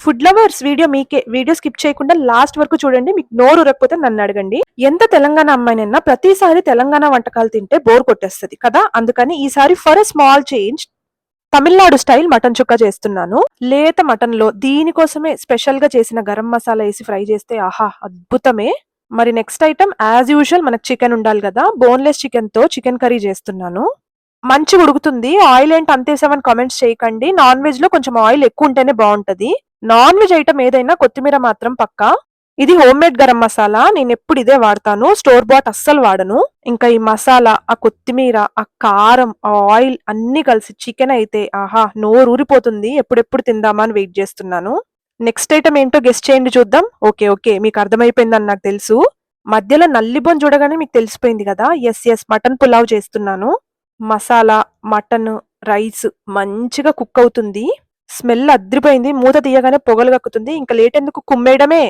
Food lovers video skip చేయకుండా last వరకు చూడండి. మీకు నోరు ఊరకపోతే నన్ను అడగండి. ఎంత తెలంగాణ అమ్మాయినైనా ప్రతిసారి తెలంగాణ వంటకాలు తింటే బోర్ కొట్టేస్తది కదా! అందుకని ఈసారి for a small change Tamil Nadu style mutton చుక్క చేస్తున్నాను. లేత మటన్ లో దీనికోసమే స్పెషల్ గా చేసిన గరం మసాలా వేసి ఫ్రై చేస్తే ఆహా అద్భుతమే. మరి నెక్స్ట్ ఐటమ్ యాజ్ యూజువల్ మనకు చికెన్ ఉండాలి కదా! బోన్లెస్ చికెన్ తో చికెన్ కర్రీ చేస్తున్నాను. మంచిగా ఉడుకుతుంది. ఆయిల్ ఏంటి అంతేసామని కామెంట్స్ చేయకండి. నాన్ వెజ్ లో కొంచెం ఆయిల్ ఎక్కువ ఉంటేనే బాగుంటది. నాన్ వెజ్ ఐటమ్ ఏదైనా కొత్తిమీర మాత్రం పక్కా. ఇది హోమ్ మేడ్ గరం మసాలా. నేను ఎప్పుడు ఇదే వాడతాను. స్టోర్ బాట్ అస్సలు వాడను. ఇంకా ఈ మసాలా, ఆ కొత్తిమీర, ఆ కారం, ఆ ఆయిల్ అన్ని కలిసి చికెన్ అయితే ఆహా నోరు ఊరిపోతుంది. ఎప్పుడెప్పుడు తిందామా అని వెయిట్ చేస్తున్నాను. నెక్స్ట్ ఐటమ్ ఏంటో గెస్ట్ చేయండి చూద్దాం. ఓకే ఓకే మీకు అర్థమైపోయిందని నాకు తెలుసు. మధ్యలో నల్లిబొన్ చూడగానే మీకు తెలిసిపోయింది కదా. ఎస్ ఎస్ మటన్ పులావ్ చేస్తున్నాను. మసాలా, మటన్, రైస్ మంచిగా కుక్ అవుతుంది. స్మెల్ అద్రిపోయింది. మూత తీయగానే పొగలు కక్కుతుంది. ఇంకా లేట్ ఎందుకు కుమ్మేయడమే.